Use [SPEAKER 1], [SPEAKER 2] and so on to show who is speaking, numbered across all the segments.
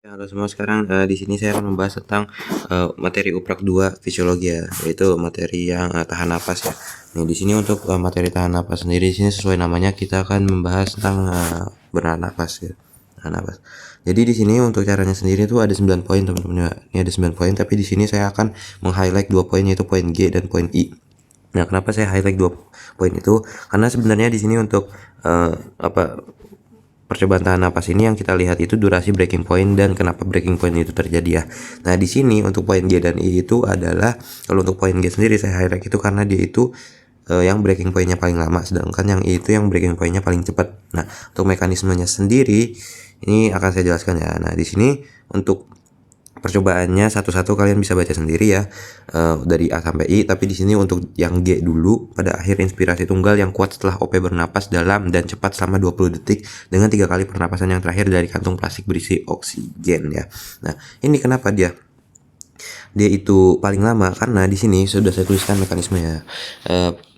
[SPEAKER 1] Ya, halo semua, sekarang di sini saya akan membahas tentang materi Uprak 2 fisiologi ya, yaitu materi yang tahan napas ya. Nih di sini untuk materi tahan napas sendiri, di sini sesuai namanya kita akan membahas tentang bernahan napas ya. Tahan napas. Jadi di sini untuk caranya sendiri itu ada 9 poin teman-teman ya. Ini ada 9 poin, tapi di sini saya akan meng-highlight 2 poin, yaitu poin G dan poin I. Nah, kenapa saya highlight 2 poin itu? Karena sebenarnya di sini untuk percobaan tahan napas ini yang kita lihat itu durasi breaking point dan kenapa breaking point itu terjadi ya. Nah, di sini untuk poin G dan I itu adalah, kalau untuk poin G sendiri saya highlight itu karena dia itu yang breaking pointnya paling lama, sedangkan yang I itu yang breaking pointnya paling cepat. Nah, untuk mekanismenya sendiri ini akan saya jelaskan ya. Nah, di sini untuk percobaannya satu-satu kalian bisa baca sendiri ya, dari A sampai I. Tapi di sini untuk yang G dulu, pada akhir inspirasi tunggal yang kuat setelah OP bernapas dalam dan cepat selama 20 detik dengan 3 kali pernapasan yang terakhir dari kantung plastik berisi oksigen ya. Nah, ini kenapa dia itu paling lama, karena di sini sudah saya tuliskan mekanismenya.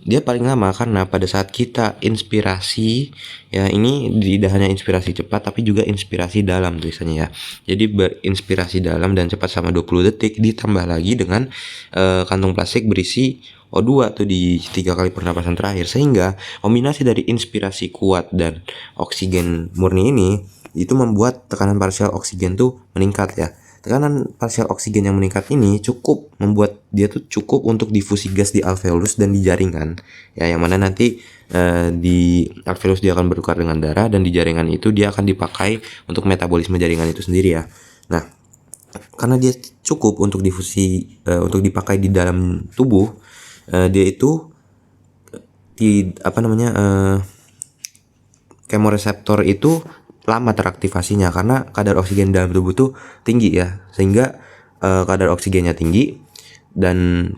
[SPEAKER 1] Dia paling lama karena pada saat kita inspirasi ya, ini tidak hanya inspirasi cepat tapi juga inspirasi dalam tulisannya ya. Jadi berinspirasi dalam dan cepat sama 20 detik ditambah lagi dengan kantung plastik berisi O2 tuh di 3 kali pernapasan terakhir, sehingga kombinasi dari inspirasi kuat dan oksigen murni ini itu membuat tekanan parsial oksigen tuh meningkat ya. Tekanan parsial oksigen yang meningkat ini cukup membuat dia tuh cukup untuk difusi gas di alveolus dan di jaringan ya, yang mana nanti di alveolus dia akan bertukar dengan darah dan di jaringan itu dia akan dipakai untuk metabolisme jaringan itu sendiri ya. Nah, karena dia cukup untuk difusi untuk dipakai di dalam tubuh, dia itu di kemoreseptor itu lama teraktivasinya karena kadar oksigen dalam tubuh tuh tinggi ya, sehingga kadar oksigennya tinggi dan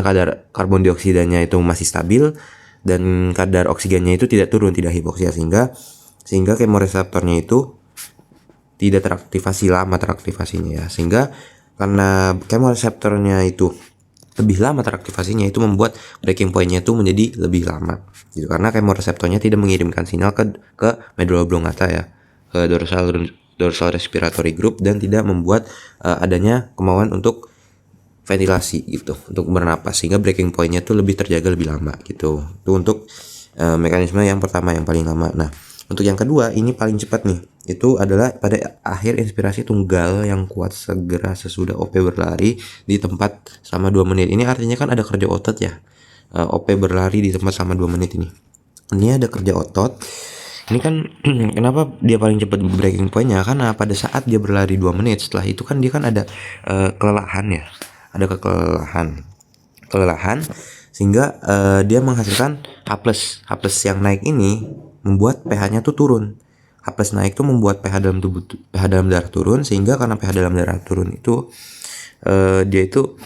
[SPEAKER 1] kadar karbon dioksidanya itu masih stabil dan kadar oksigennya itu tidak turun, tidak hipoksia, sehingga kemoreseptornya itu tidak teraktivasi, lama teraktivasinya ya. Sehingga karena kemoreseptornya itu lebih lama teraktivasinya, itu membuat breaking pointnya itu menjadi lebih lama gitu, karena kemoreseptornya tidak mengirimkan sinyal ke medulla oblongata ya, ke dorsal respiratory group, dan tidak membuat adanya kemauan untuk ventilasi gitu, untuk bernapas, sehingga breaking pointnya tuh lebih terjaga lebih lama gitu. Itu untuk mekanisme yang pertama yang paling lama. Nah, untuk yang kedua ini paling cepat nih, itu adalah pada akhir inspirasi tunggal yang kuat segera sesudah OP berlari di tempat selama 2 menit. Ini artinya kan ada kerja otot ya. OP berlari di tempat selama 2 menit ini. Ini ada kerja otot. Ini kan kenapa dia paling cepat breaking pointnya? Karena pada saat dia berlari 2 menit, setelah itu kan dia kan ada kelelahan ya. Ada kelelahan sehingga dia menghasilkan H+. H+ yang naik ini membuat pH-nya tuh turun. H+ naik tuh membuat pH dalam tubuh, pH dalam darah turun, sehingga karena pH dalam darah turun itu dia itu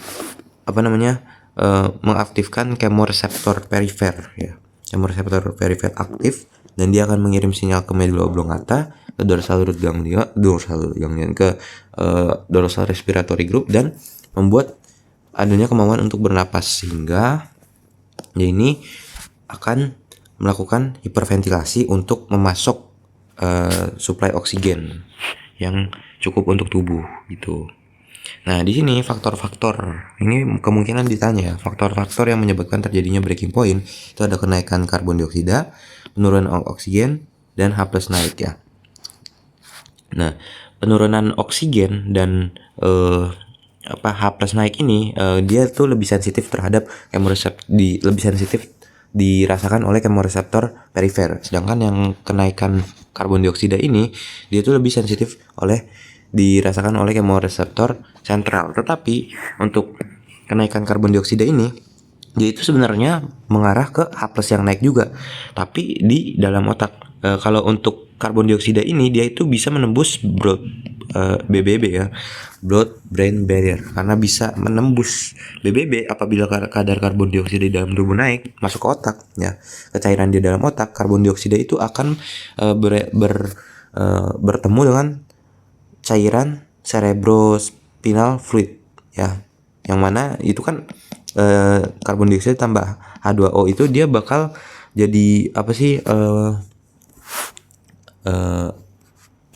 [SPEAKER 1] mengaktifkan kemoreseptor perifer ya. Kemoreseptor perifer aktif dan dia akan mengirim sinyal ke medulla oblongata, ke dorsal root ganglion, ke dorsal respiratory group, dan membuat adanya kemauan untuk bernapas, sehingga dia ini akan melakukan hiperventilasi untuk memasok suplai oksigen yang cukup untuk tubuh gitu. Nah, di sini faktor-faktor ini kemungkinan ditanya ya, faktor-faktor yang menyebabkan terjadinya breaking point itu ada kenaikan karbon dioksida, penurunan oksigen, dan H+ naik ya. Nah, penurunan oksigen dan H+ naik ini dia tuh lebih sensitif terhadap lebih sensitif dirasakan oleh kemoreseptor perifer. Sedangkan yang kenaikan karbon dioksida ini dia tuh lebih sensitif dirasakan oleh kemoreseptor sentral. Tetapi untuk kenaikan karbon dioksida ini dia itu sebenarnya mengarah ke H+ yang naik juga, tapi di dalam otak. Kalau untuk karbon dioksida ini dia itu bisa menembus BBB ya, blood brain barrier, karena bisa menembus BBB apabila kadar karbon dioksida di dalam tubuh naik masuk ke otak ya. Cairan di dalam otak, karbon dioksida itu akan bertemu dengan cairan cerebrospinal fluid ya, yang mana itu kan karbon dioksida tambah H2O itu dia bakal jadi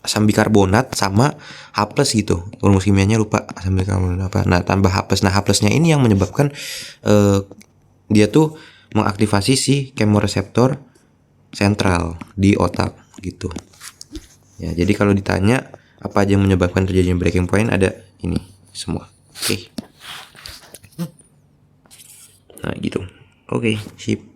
[SPEAKER 1] asam bikarbonat sama H+ gitu. Rumus kimianya lupa, asam bikarbonat apa. Nah, tambah H+. Nah, H+-nya ini yang menyebabkan dia tuh mengaktifasi si kemoreseptor sentral di otak gitu. Ya, jadi kalau ditanya apa aja yang menyebabkan terjadinya breaking point, ada ini semua. Oke. Nah, gitu. Oke, sip.